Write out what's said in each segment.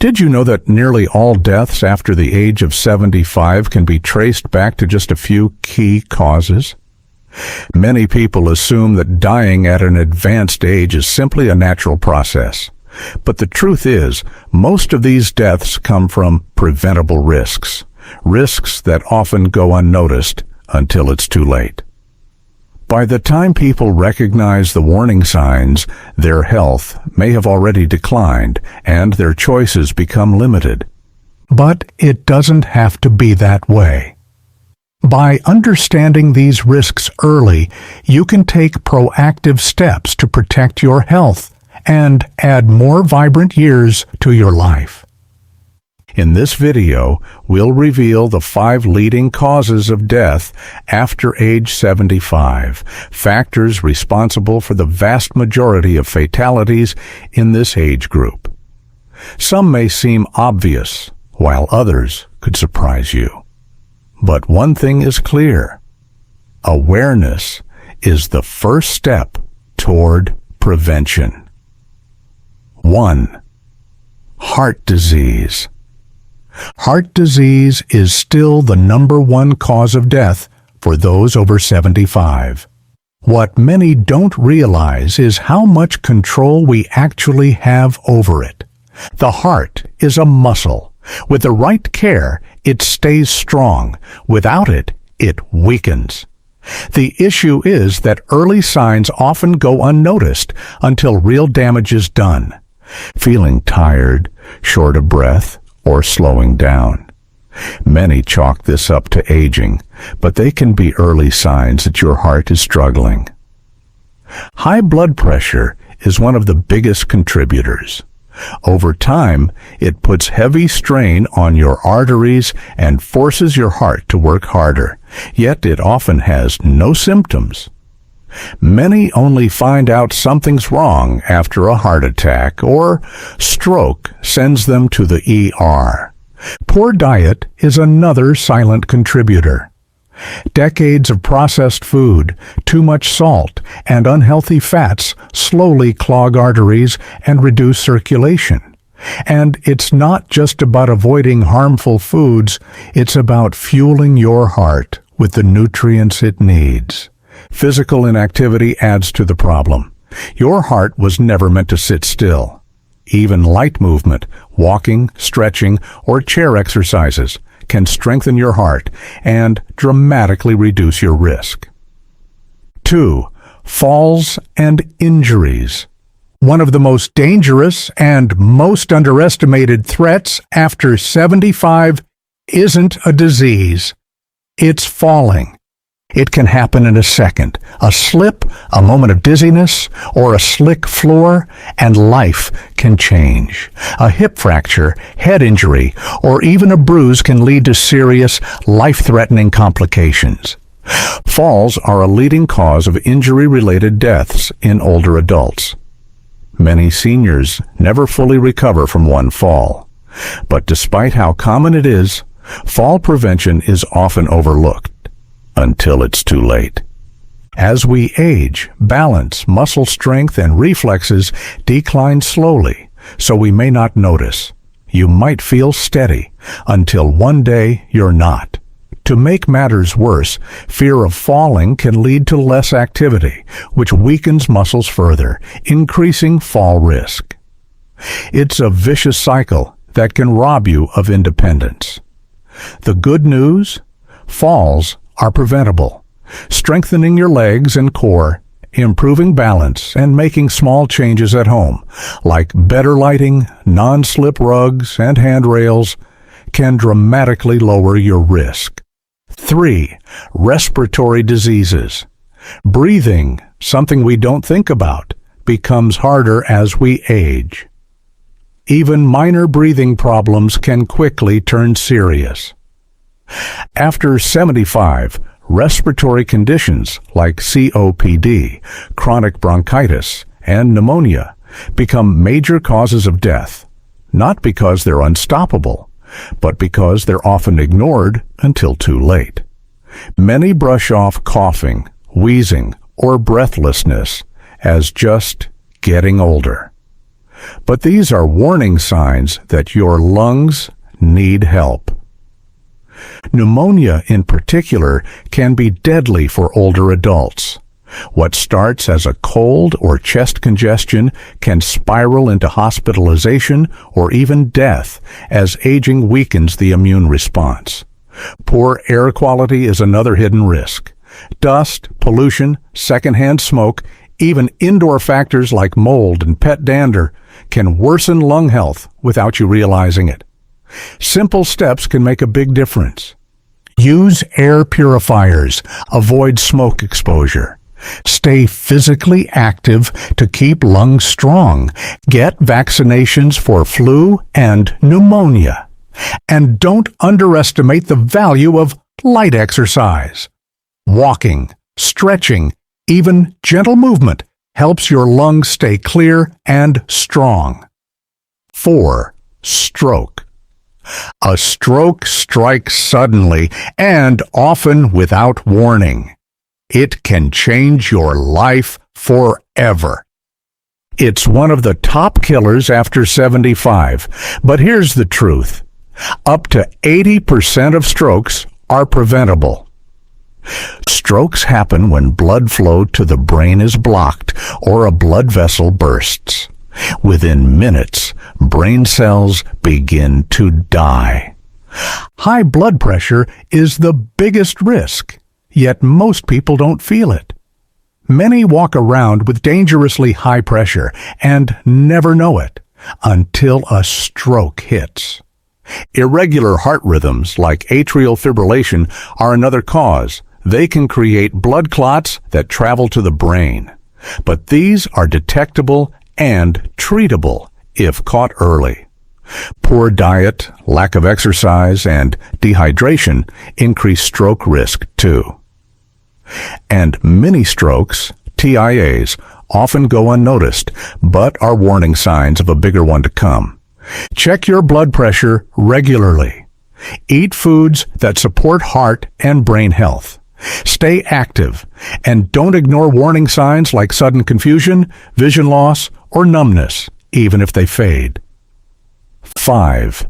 Did you know that nearly all deaths after the age of 75 can be traced back to just a few key causes? Many people assume that dying at an advanced age is simply a natural process. But the truth is, most of these deaths come from preventable risks that often go unnoticed until it's too late. By the time people recognize the warning signs, their health may have already declined and their choices become limited. But it doesn't have to be that way. By understanding these risks early, you can take proactive steps to protect your health and add more vibrant years to your life. In this video, we'll reveal the 5 leading causes of death after age 75, factors responsible for the vast majority of fatalities in this age group. Some may seem obvious, while others could surprise you. But one thing is clear: awareness is the first step toward prevention. 1. Heart disease. Heart disease is still the #1 cause of death for those over 75. What many don't realize is how much control we actually have over it. The heart is a muscle. With the right care, it stays strong. Without it, it weakens. The issue is that early signs often go unnoticed until real damage is done. Feeling tired, short of breath, or slowing down. Many chalk this up to aging, but they can be early signs that your heart is struggling. High blood pressure is one of the biggest contributors. Over time, it puts heavy strain on your arteries and forces your heart to work harder, yet it often has no symptoms. Many only find out something's wrong after a heart attack or stroke sends them to the ER. Poor diet is another silent contributor. Decades of processed food, too much salt, and unhealthy fats slowly clog arteries and reduce circulation. And it's not just about avoiding harmful foods, it's about fueling your heart with the nutrients it needs. Physical inactivity adds to the problem. Your heart was never meant to sit still. Even light movement, walking, stretching, or chair exercises can strengthen your heart and dramatically reduce your risk. 2. Falls and injuries. One of the most dangerous and most underestimated threats after 75 isn't a disease. It's falling. It can happen in a second. A slip, a moment of dizziness, or a slick floor, and life can change. A hip fracture, head injury, or even a bruise can lead to serious, life-threatening complications. Falls are a leading cause of injury-related deaths in older adults. Many seniors never fully recover from one fall. But despite how common it is, fall prevention is often overlooked until it's too late. As we age, balance, muscle strength, and reflexes decline slowly, so we may not notice. You might feel steady until one day you're not. To make matters worse, fear of falling can lead to less activity, which weakens muscles further, increasing fall risk. It's a vicious cycle that can rob you of independence. The good news? Falls are preventable. Strengthening your legs and core, improving balance, and making small changes at home, like better lighting, non-slip rugs, and handrails, can dramatically lower your risk. 3. Respiratory diseases. Breathing, something we don't think about, becomes harder as we age. Even minor breathing problems can quickly turn serious. After 75, respiratory conditions like COPD, chronic bronchitis, and pneumonia become major causes of death, not because they're unstoppable, but because they're often ignored until too late. Many brush off coughing, wheezing, or breathlessness as just getting older. But these are warning signs that your lungs need help. Pneumonia in particular can be deadly for older adults. What starts as a cold or chest congestion can spiral into hospitalization or even death as aging weakens the immune response. Poor air quality is another hidden risk. Dust, pollution, secondhand smoke, even indoor factors like mold and pet dander can worsen lung health without you realizing it. Simple steps can make a big difference. Use air purifiers. Avoid smoke exposure. Stay physically active to keep lungs strong. Get vaccinations for flu and pneumonia. And don't underestimate the value of light exercise. Walking, stretching, even gentle movement helps your lungs stay clear and strong. 4. Stroke. A stroke strikes suddenly and often without warning. It can change your life forever. It's one of the top killers after 75. But here's the truth. Up to 80% of strokes are preventable. Strokes happen when blood flow to the brain is blocked or a blood vessel bursts. Within minutes, brain cells begin to die. High blood pressure is the biggest risk, yet most people don't feel it. Many walk around with dangerously high pressure and never know it until a stroke hits. Irregular heart rhythms like atrial fibrillation are another cause. They can create blood clots that travel to the brain. But these are detectable and treatable if caught early. Poor diet, lack of exercise, and dehydration increase stroke risk too. And mini strokes, TIAs, often go unnoticed, but are warning signs of a bigger one to come. Check your blood pressure regularly. Eat foods that support heart and brain health. Stay active, and don't ignore warning signs like sudden confusion, vision loss, or numbness, even if they fade. 5.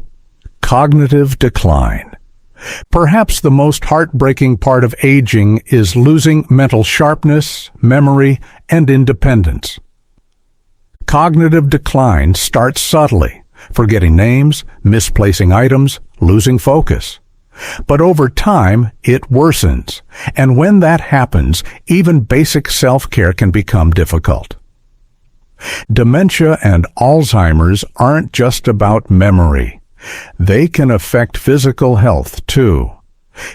Cognitive decline. Perhaps the most heartbreaking part of aging is losing mental sharpness, memory, and independence. Cognitive decline starts subtly, forgetting names, misplacing items, losing focus. But over time, it worsens, and when that happens, even basic self-care can become difficult. Dementia and Alzheimer's aren't just about memory. They can affect physical health, too.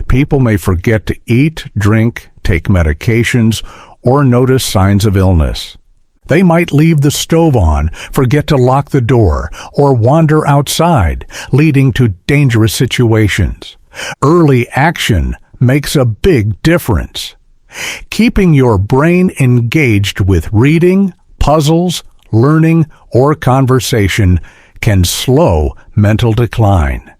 People may forget to eat, drink, take medications, or notice signs of illness. They might leave the stove on, forget to lock the door, or wander outside, leading to dangerous situations. Early action makes a big difference. Keeping your brain engaged with reading, puzzles, learning, or conversation can slow mental decline.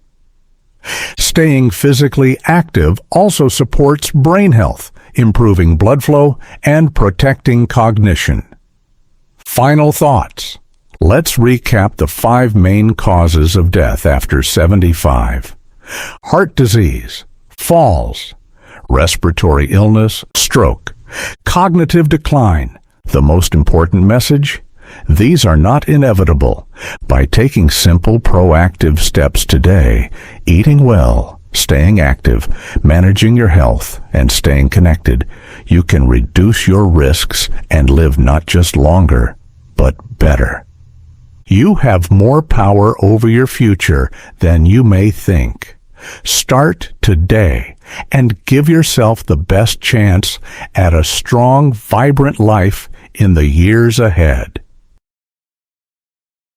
Staying physically active also supports brain health, improving blood flow and protecting cognition. Final thoughts. Let's recap the 5 main causes of death after 75. Heart disease, falls, respiratory illness, stroke, cognitive decline. The most important message? These are not inevitable. By taking simple, proactive steps today, eating well, staying active, managing your health, and staying connected, you can reduce your risks and live not just longer, but better. You have more power over your future than you may think. Start today and give yourself the best chance at a strong, vibrant life in the years ahead.